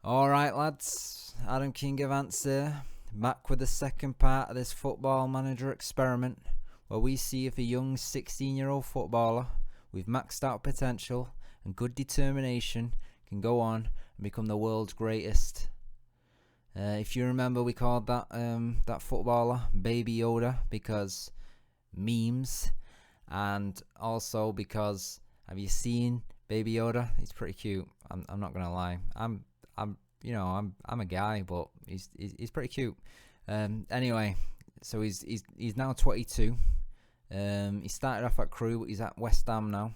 Alright lads, Adam King of Answer, back with the second part of this football manager experiment, where we see if a young 16-year-old footballer with maxed out potential and good determination can go on and become the world's greatest. If you remember, we called that footballer Baby Yoda because memes, and also because, have you seen Baby Yoda? He's pretty cute. I'm not gonna lie. I'm a guy, but he's pretty cute. Anyway, so he's now 22. He started off at Crewe, but he's at West Ham now.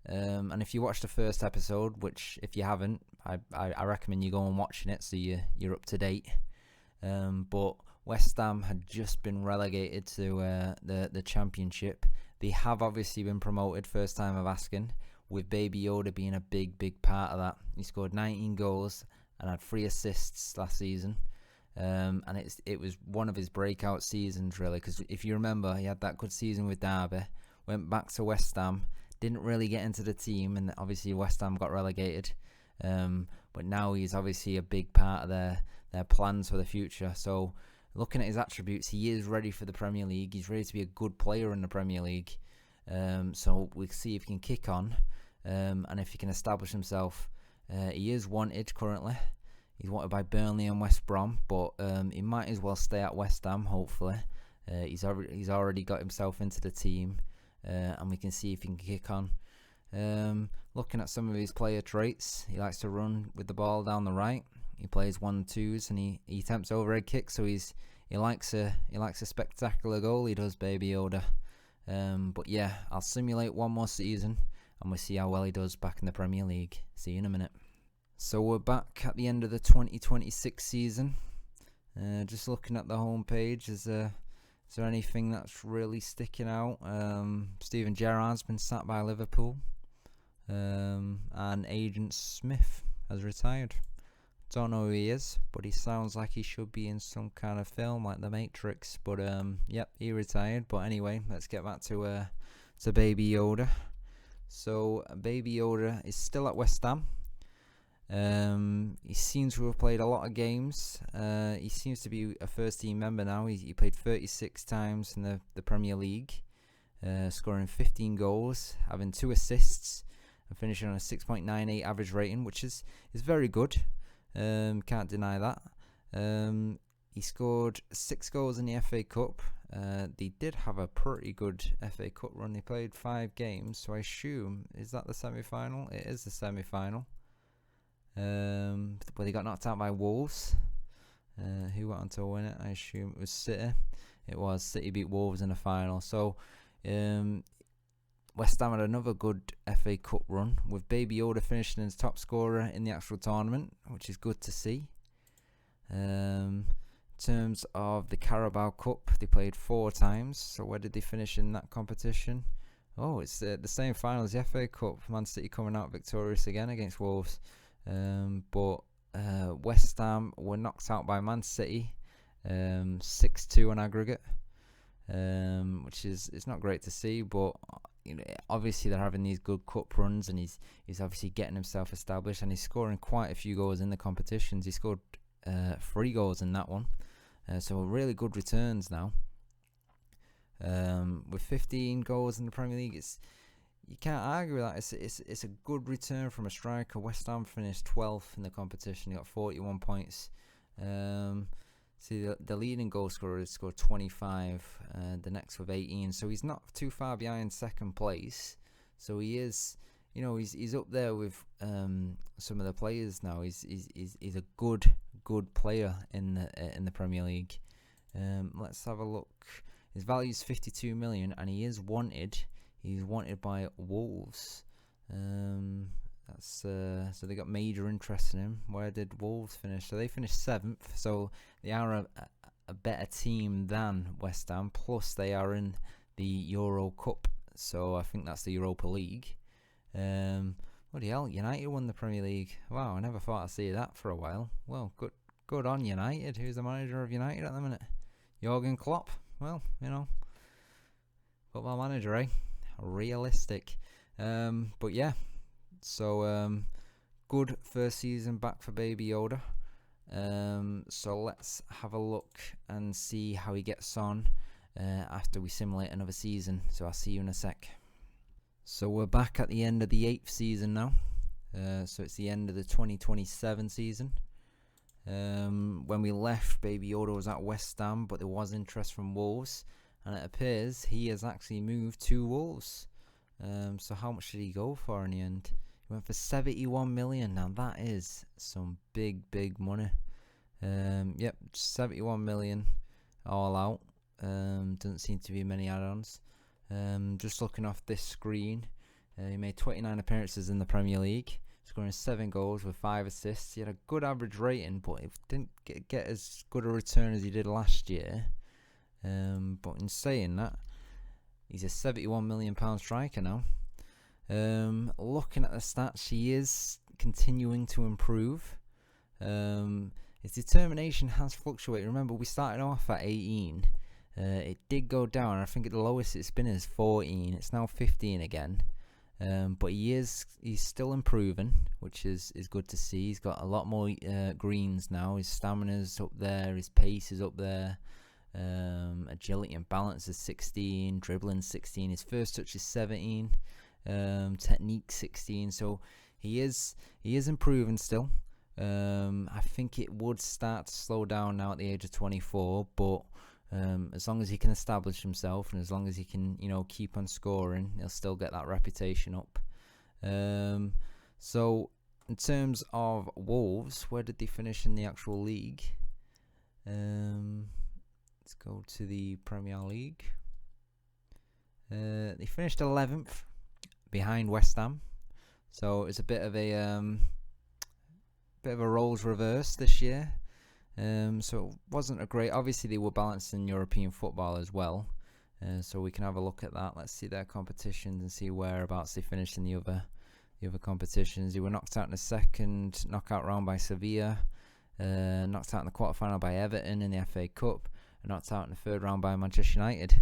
And if you watched the first episode, which if you haven't, I recommend you go and watching it so you're up to date. But West Ham had just been relegated to the Championship. They have obviously been promoted, first time of asking, with Baby Yoda being a big part of that. He scored 19 goals and had 3 assists last season. And it was one of his breakout seasons, really, because if you remember, he had that good season with Derby, went back to West Ham, didn't really get into the team, and obviously West Ham got relegated. But now he's obviously a big part of their plans for the future. So looking at his attributes, he is ready for the Premier League. He's ready to be a good player in the Premier League. So we'll see if he can kick on, and if he can establish himself. He is wanted currently. He's wanted by Burnley and West Brom, but he might as well stay at West Ham, hopefully. He's already got himself into the team, and we can see if he can kick on. Looking at some of his player traits, he likes to run with the ball down the right. He plays 1-2s and he attempts overhead kicks, so he likes a spectacular goal. He does, Baby Yoda. But yeah, I'll simulate one more season and we'll see how well he does back in the Premier League. See you in a minute. So we're back at the end of the 2026 season. Just looking at the homepage, is there anything that's really sticking out? Steven Gerrard's been sacked by Liverpool, and Agent Smith has retired. Don't know who he is, but he sounds like he should be in some kind of film like The Matrix. But yep, he retired. But anyway, let's get back to Baby Yoda. So Baby Yoda is still at West Ham. He seems to have played a lot of games. He seems to be a first team member now. He played 36 times in the Premier League, scoring 15 goals, having 2 assists, and finishing on a 6.98 average rating, which is very good. Can't deny that. He scored 6 goals in the FA Cup. They did have a pretty good FA Cup run. They played 5 games, so I assume, is that the semi-final? It is the semi-final. But they got knocked out by Wolves. Who went on to win it? I assume it was City. It was. City beat Wolves in the final. So West Ham had another good FA Cup run, with Baby Yoda finishing as top scorer in the actual tournament, which is good to see. In terms of the Carabao Cup, they played 4 times. So where did they finish in that competition? Oh, it's the same final as the FA Cup. Man City coming out victorious again against Wolves. But West Ham were knocked out by Man City, 6-2 on aggregate, which is, it's not great to see. But obviously they're having these good cup runs, and he's obviously getting himself established, and he's scoring quite a few goals in the competitions. He scored 3 goals in that one, so really good returns now. With 15 goals in the Premier League, you can't argue with that. It's a good return from a striker. West Ham finished 12th in the competition. He got 41 points. See, the leading goal scorer has scored 25. The next with 18. So he's not too far behind second place. So he is, he's up there with some of the players now. He's a good player in the Premier League. Let's have a look. His value is 52 million, and he is wanted. He's wanted by Wolves. So they got major interest in him. Where did Wolves finish? So they finished 7th. So they are a better team than West Ham. Plus they are in the Euro Cup. So I think that's the Europa League. Bloody hell, United won the Premier League. Wow, I never thought I'd see that for a while. Well, good on United. Who's the manager of United at the minute? Jurgen Klopp. Well, football manager, eh? Realistic. But yeah, so good first season back for Baby Yoda. So let's have a look and see how he gets on after we simulate another season. So I'll see you in a sec. So we're back at the end of the 8th season now. So it's the end of the 2027 season. When we left, Baby Yoda was at West Ham, but there was interest from Wolves, and it appears he has actually moved to Wolves. So how much did he go for in the end? He went for 71 million. Now that is some big money. Yep, 71 million all out. Doesn't seem to be many add-ons. Just looking off this screen, he made 29 appearances in the Premier League, scoring 7 goals with 5 assists. He had a good average rating, but he didn't get as good a return as he did last year. But in saying that, he's a £71 million striker now. Looking at the stats, he is continuing to improve. His determination has fluctuated. Remember, we started off at 18. It did go down. I think the lowest it's been is 14. It's now 15 again. But he's still improving, which is good to see. He's got a lot more greens now. His stamina's up there. His pace is up there. Agility and balance is 16. Dribbling 16. His first touch is 17. Technique 16. So he is improving still. I think it would start to slow down now at the age of 24, but as long as he can establish himself and as long as he can, keep on scoring, he'll still get that reputation up. So in terms of Wolves, where did they finish in the actual league? Let's go to the Premier League. They finished 11th behind West Ham, so it's a bit of a roles reverse this year. So it wasn't a great. Obviously, they were balanced in European football as well. So we can have a look at that. Let's see their competitions and see whereabouts they finished in the other competitions. They were knocked out in the second knockout round by Sevilla, knocked out in the quarterfinal by Everton in the FA Cup, and knocked out in the third round by Manchester United.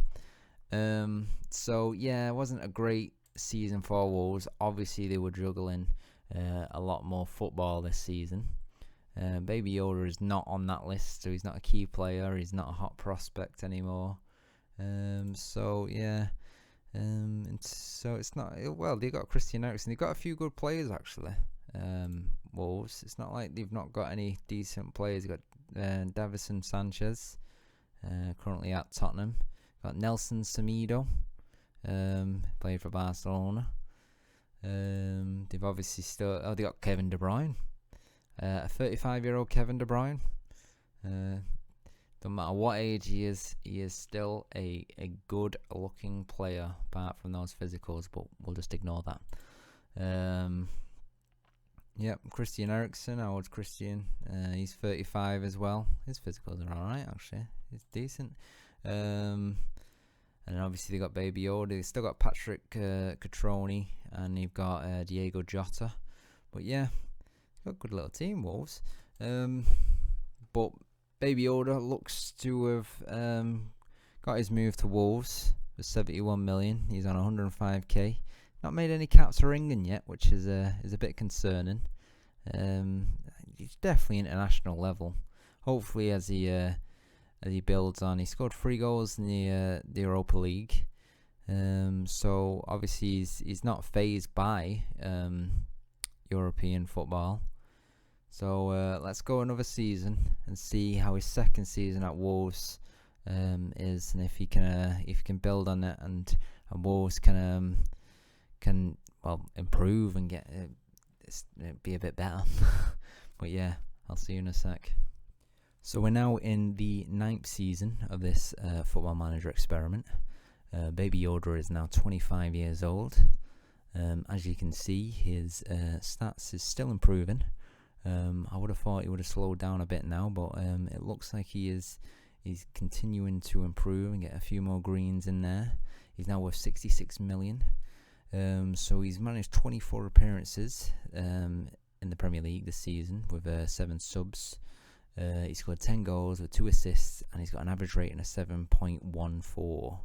So yeah, it wasn't a great season for Wolves. Obviously, they were juggling a lot more football this season. Baby Yoda is not on that list, so he's not a key player. He's not a hot prospect anymore. So yeah, so it's not. Well, they got Christian Eriksen. They got a few good players actually. Wolves. It's not like they've not got any decent players. They got Davison Sanchez, currently at Tottenham. Got Nelson Semedo, played for Barcelona. They've obviously still. They got Kevin De Bruyne. A 35-year-old Kevin De Bruyne. Don't matter what age he is still a good looking player apart from those physicals, but we'll just ignore that. Yep, Christian Eriksen. How old's Christian? He's 35 as well. His physicals are alright actually. He's decent. And obviously they got Baby Yoda. They still got Patrick Catroni, and they've got Diego Jota. But yeah, got a good little team, Wolves. But Baby Yoda looks to have got his move to Wolves for 71 million. He's on 105k. Not made any caps for England yet, which is a bit concerning. He's definitely international level. Hopefully, as he builds on, he scored 3 goals in the Europa League. So obviously he's not phased by European football. So let's go another season and see how his second season at Wolves is, and if he can build on it, and Wolves can improve and get be a bit better. But yeah, I'll see you in a sec. So we're now in the 9th season of this Football Manager experiment. Baby Yoda is now 25 years old. As you can see, his stats is still improving. I would have thought he would have slowed down a bit now, but it looks like he's continuing to improve and get a few more greens in there. He's now worth 66 million. So he's managed 24 appearances in the Premier League this season with 7 subs. He scored 10 goals with 2 assists, and he's got an average rating of 7.14.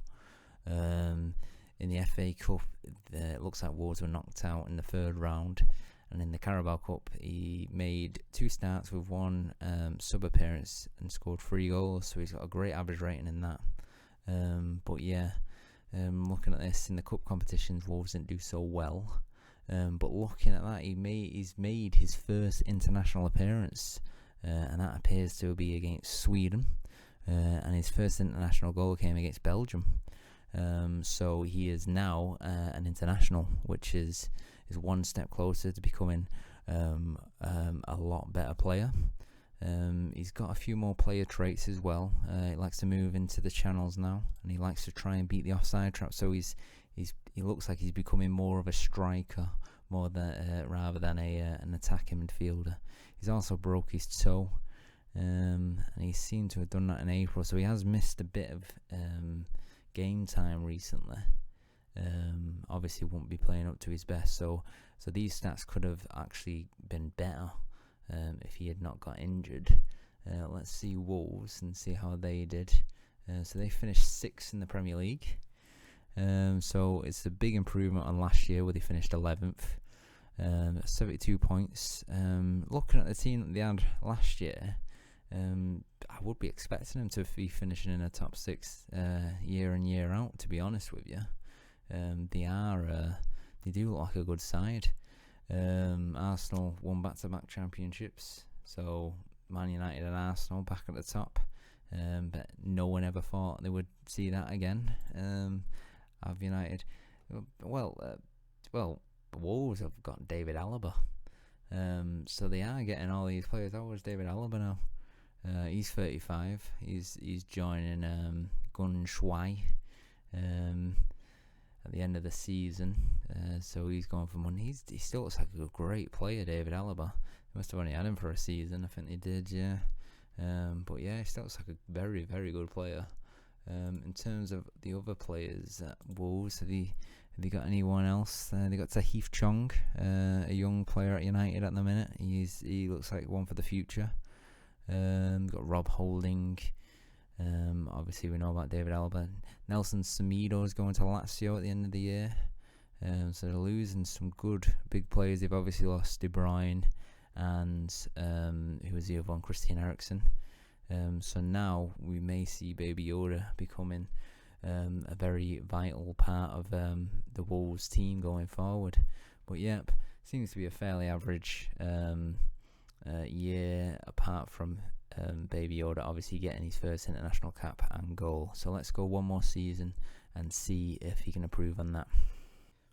In the FA Cup, it looks like Wolves were knocked out in the third round, And in the Carabao Cup, he made 2 starts with 1 sub appearance and scored 3 goals. So he's got a great average rating in that. But yeah, looking at this in the cup competitions, Wolves didn't do so well. But looking at that, he's made his first international appearance, and that appears to be against Sweden. And his first international goal came against Belgium. So he is now an international, which is one step closer to becoming a lot better player. He's got a few more player traits as well. He likes to move into the channels now, and he likes to try and beat the offside trap. So he looks like he's becoming more of a striker rather than an attacking midfielder. He's also broke his toe, and he seemed to have done that in April. So he has missed a bit of game time recently. Obviously won't be playing up to his best. So these stats could have actually been better if he had not got injured. Let's see Wolves and see how they did. So they finished 6th in the Premier League. So it's a big improvement on last year where they finished 11th. 72 points. Looking at the team that they had last year, I would be expecting them to be finishing in a top 6 year in, year out, to be honest with you. They do look like a good side. Arsenal won back-to-back championships, so Man United and Arsenal back at the top. But no one ever thought they would see that again. Have United, Wolves have got David Alaba. So they are getting all these players. How old is David Alaba now? He's 35. He's joining Gun Shuai at the end of the season. So he's going for money. He still looks like a great player, David Alaba. They must have only had him for a season. I think they did, yeah. But yeah, he still looks like a very, very good player. In terms of the other players at Wolves, have they got anyone else? They got Tahith Chong, a young player at United at the minute. He looks like one for the future. Got Rob Holding. Obviously we know about David Alaba. Nelson Semedo is going to Lazio at the end of the year. So they're losing some good big players. They've obviously lost De Bruyne and who was the other one, Christian Eriksen. So now we may see Baby Yoda becoming a very vital part of the Wolves team going forward. But yep, seems to be a fairly average year, apart from Baby Yoda obviously getting his first international cap and goal. So let's go one more season and see if he can improve on that.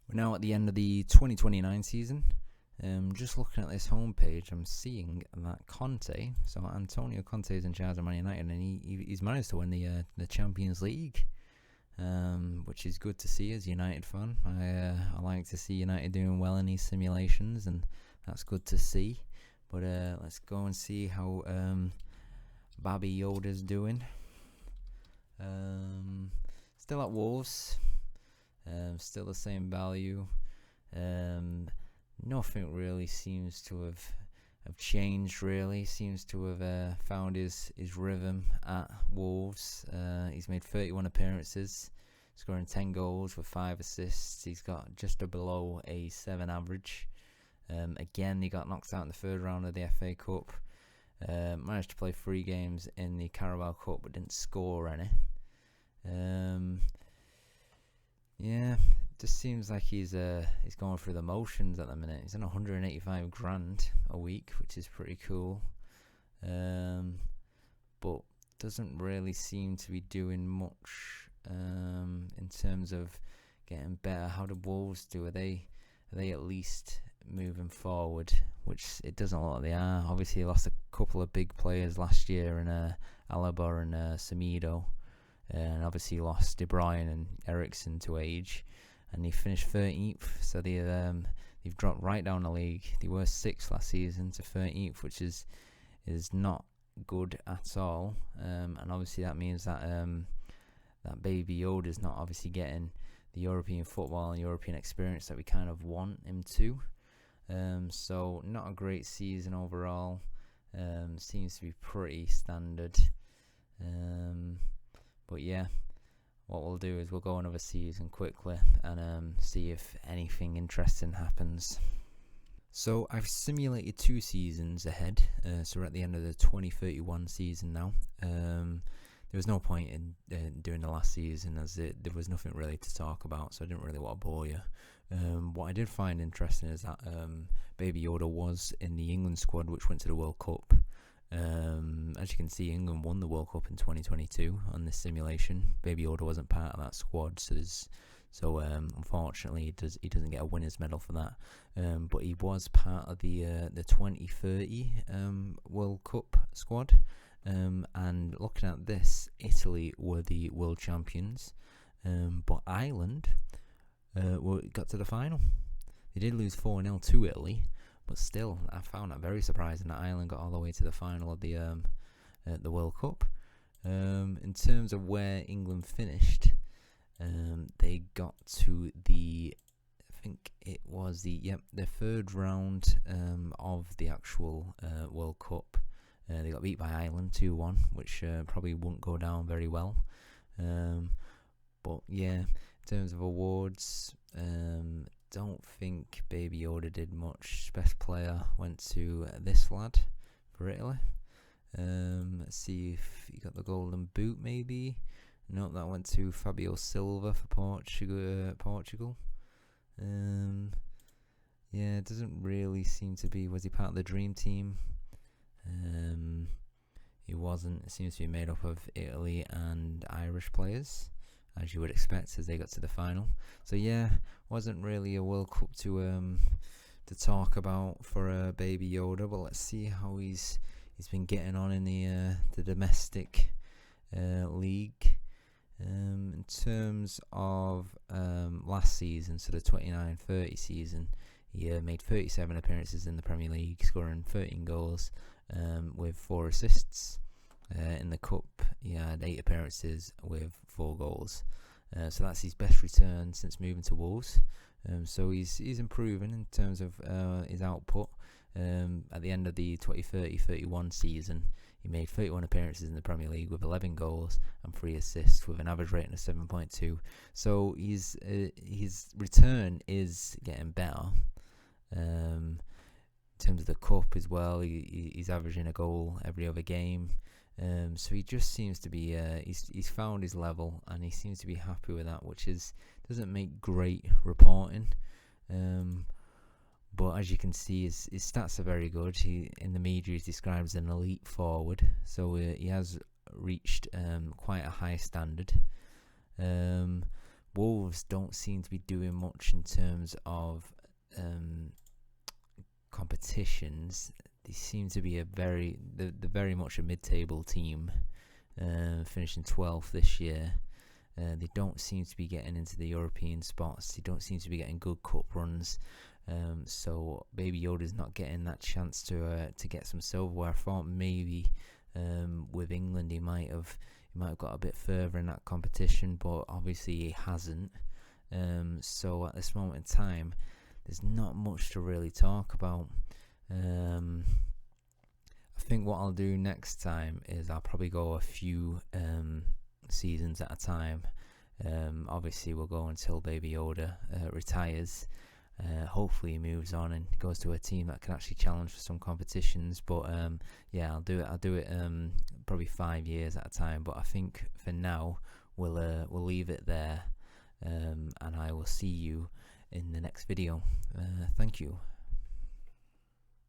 We're now at the end of the 2029 season. Just looking at this homepage, I'm seeing that Conte, so Antonio Conte is in charge of Man United, and he's managed to win the Champions League, which is good to see as a United fan. I like to see United doing well in these simulations, and that's good to see. But let's go and see how Baby Yoda's doing. Still at Wolves, still the same value. Nothing really seems to have changed, really. Seems to have found his rhythm at Wolves. He's made 31 appearances, scoring 10 goals with 5 assists. He's got just below a 7 average. Again, he got knocked out in the 3rd round of the FA Cup. Managed to play 3 games in the Carabao Cup, but didn't score any. Yeah, just seems like he's going through the motions at the minute. He's on 185 grand a week, which is pretty cool. But doesn't really seem to be doing much in terms of getting better. How do Wolves do? Are they at least moving forward? Which it doesn't look like they are. Obviously, he lost a couple of big players last year in Alaba and Semedo. And obviously lost De Bruyne and Eriksen to age, and they finished 13th. So they've dropped right down the league. They were 6th last season to 13th, which is not good at all. And obviously that means that that Baby Yoda is not obviously getting the European football and European experience that we kind of want him to. So not a great season overall. Seems to be pretty standard. But yeah, what we'll do is we'll go another season quickly and see if anything interesting happens. So I've simulated 2 seasons ahead, so we're at the end of the 2031 season now. There was no point in doing the last season, as there was nothing really to talk about, so I didn't really want to bore you. What I did find interesting is that Baby Yoda was in the England squad, which went to the World Cup. As you can see, England won the World Cup in 2022 on this simulation. Baby Yoda wasn't part of that squad, so unfortunately he doesn't get a winner's medal for that. But he was part of the 2030 World Cup squad. And looking at this, Italy were the world champions, but Ireland got to the final. They did lose 4-0 to Italy, but still, I found that very surprising that Ireland got all the way to the final of the World Cup. In terms of where England finished, they got to the, I think it was the third round of the actual World Cup. They got beat by Ireland 2-1, which probably wouldn't go down very well. But yeah, in terms of awards, don't think Baby Yoda did much. Best player went to this lad for Italy. Let's see if he got the golden boot maybe. No, that went to Fabio Silva for Portugal. Yeah, it doesn't really seem to be. Was he part of the dream team? He wasn't. It seems to be made up of Italy and Irish players, as you would expect, as they got to the final. So yeah, wasn't really a World Cup to talk about for Baby Yoda. But let's see how he's been getting on in the domestic league. In terms of last season, so the 29-30 season, he made 37 appearances in the Premier League, scoring 13 goals with 4 assists. In the Cup, he had 8 appearances with 4 goals. So that's his best return since moving to Wolves. So he's improving in terms of his output. At the end of the 2030-31 season, he made 31 appearances in the Premier League with 11 goals and 3 assists, with an average rating of 7.2. So his return is getting better. In terms of the Cup as well, he's averaging a goal every other game. So he just seems to be he's found his level, and he seems to be happy with that, which doesn't make great reporting. But as you can see, his stats are very good. In the media, he's described as an elite forward, so he has reached quite a high standard. Wolves don't seem to be doing much in terms of competitions. They seem to be they're very much a mid-table team, finishing 12th this year. They don't seem to be getting into the European spots. They don't seem to be getting good cup runs. So Baby Yoda's not getting that chance to get some silverware. I thought maybe with England he might have got a bit further in that competition, but obviously he hasn't. So at this moment in time, there's not much to really talk about. I think what I'll do next time is I'll probably go a few seasons at a time. Obviously we'll go until Baby Yoda retires. Hopefully he moves on and goes to a team that can actually challenge for some competitions. But yeah, I'll do it probably 5 years at a time. But I think for now we'll leave it there, and I will see you in the next video. Thank you.